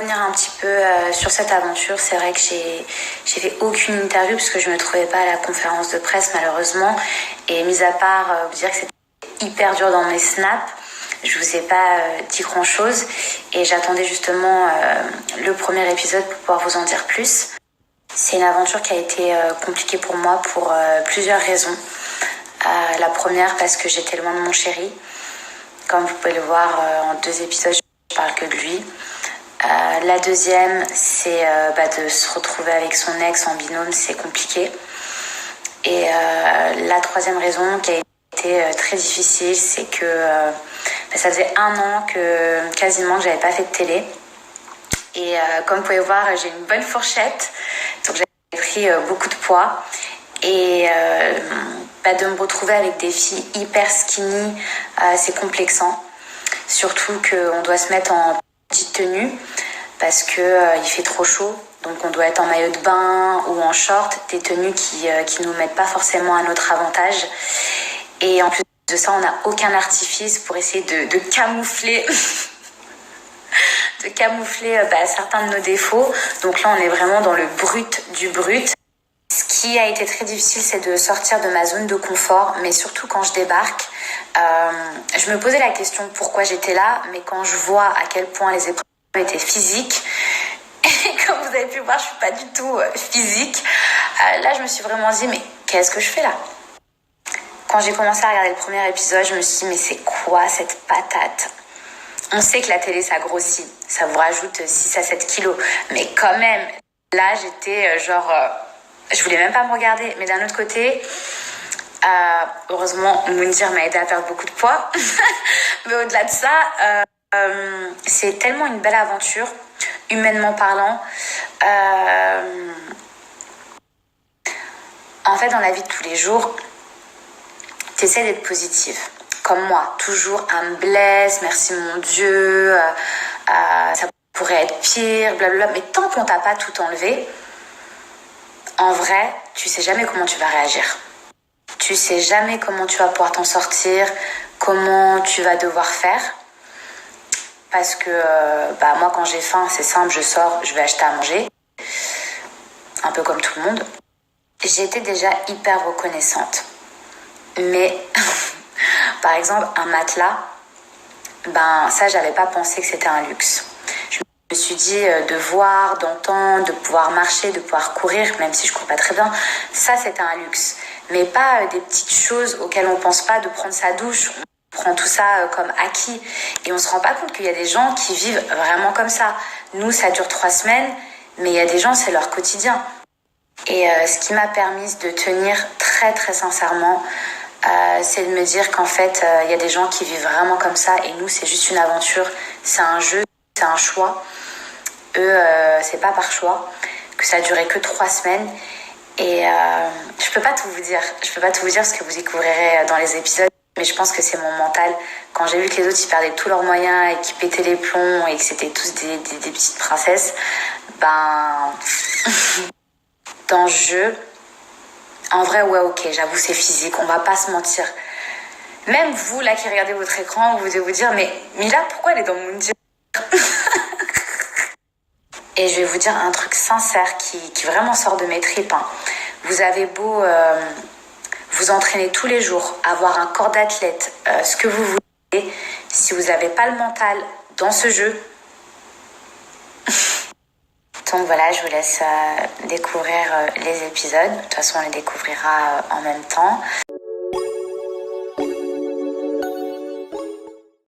revenir un petit peu sur cette aventure, c'est vrai que j'ai fait aucune interview parce que je ne me trouvais pas à la conférence de presse malheureusement. Et mis à part vous dire que c'était hyper dur dans mes snaps, je vous ai pas dit grand chose. Et j'attendais justement le premier épisode pour pouvoir vous en dire plus. C'est une aventure qui a été compliquée pour moi pour plusieurs raisons. La première parce que j'étais loin de mon chéri. Comme vous pouvez le voir en 2 épisodes, je parle que de lui. La deuxième, c'est de se retrouver avec son ex en binôme, c'est compliqué. Et la troisième raison qui a été très difficile, c'est que ça faisait 1 an que quasiment que j'avais pas fait de télé. Et comme vous pouvez voir, j'ai une bonne fourchette, donc j'avais pris beaucoup de poids. Et de me retrouver avec des filles hyper skinny, c'est complexant. Surtout qu'on doit se mettre en petite tenue parce que il fait trop chaud. Donc on doit être en maillot de bain ou en short, des tenues qui nous mettent pas forcément à notre avantage. Et en plus de ça, on n'a aucun artifice pour essayer de camoufler de camoufler certains de nos défauts. Donc là, on est vraiment dans le brut du brut. Ce qui a été très difficile, c'est de sortir de ma zone de confort, mais surtout quand je débarque, je me posais la question pourquoi j'étais là, mais quand je vois à quel point les épreuves étaient physiques, et comme vous avez pu voir, je suis pas du tout physique, là je me suis vraiment dit, mais qu'est-ce que je fais là ? Quand j'ai commencé à regarder le premier épisode, je me suis dit, mais c'est quoi cette patate ? On sait que la télé, ça grossit, ça vous rajoute 6 à 7 kilos, mais quand même, là j'étais je voulais même pas me regarder, mais d'un autre côté, heureusement, Moundir m'a aidé à perdre beaucoup de poids. Mais au-delà de ça, c'est tellement une belle aventure, humainement parlant. En fait, dans la vie de tous les jours, t'essaies d'être positif. Comme moi, toujours un blesse, merci mon Dieu, ça pourrait être pire, blablabla. Mais tant qu'on t'a pas tout enlevé, en vrai, tu sais jamais comment tu vas réagir. Tu sais jamais comment tu vas pouvoir t'en sortir, comment tu vas devoir faire. Parce que moi, quand j'ai faim, c'est simple, je sors, je vais acheter à manger. Un peu comme tout le monde. J'étais déjà hyper reconnaissante. Mais, par exemple, un matelas, ça, j'avais pas pensé que c'était un luxe. Je me suis dit de voir, d'entendre, de pouvoir marcher, de pouvoir courir, même si je cours pas très bien, ça c'était un luxe. Mais pas des petites choses auxquelles on pense pas, de prendre sa douche, on prend tout ça comme acquis. Et on se rend pas compte qu'il y a des gens qui vivent vraiment comme ça. Nous, ça dure 3 semaines, mais il y a des gens, c'est leur quotidien. Et ce qui m'a permis de tenir très très sincèrement, c'est de me dire qu'en fait, il y a des gens qui vivent vraiment comme ça, et nous, c'est juste une aventure, c'est un jeu, c'est un choix. Eux, c'est pas par choix, que ça a duré que 3 semaines. Et je peux pas tout vous dire. Je peux pas tout vous dire parce que vous découvrirez dans les épisodes. Mais je pense que c'est mon mental. Quand j'ai vu que les autres, ils perdaient tous leurs moyens et qu'ils pétaient les plombs et que c'était tous des petites princesses, dans ce jeu, en vrai, ouais, ok, j'avoue, c'est physique. On va pas se mentir. Même vous, là, qui regardez votre écran, vous devez vous dire, mais Mila, pourquoi elle est dans mon Dieu ? Et je vais vous dire un truc sincère qui vraiment sort de mes tripes. Vous avez beau vous entraîner tous les jours, avoir un corps d'athlète, ce que vous voulez, si vous n'avez pas le mental dans ce jeu. Donc voilà, je vous laisse découvrir les épisodes. De toute façon, on les découvrira en même temps.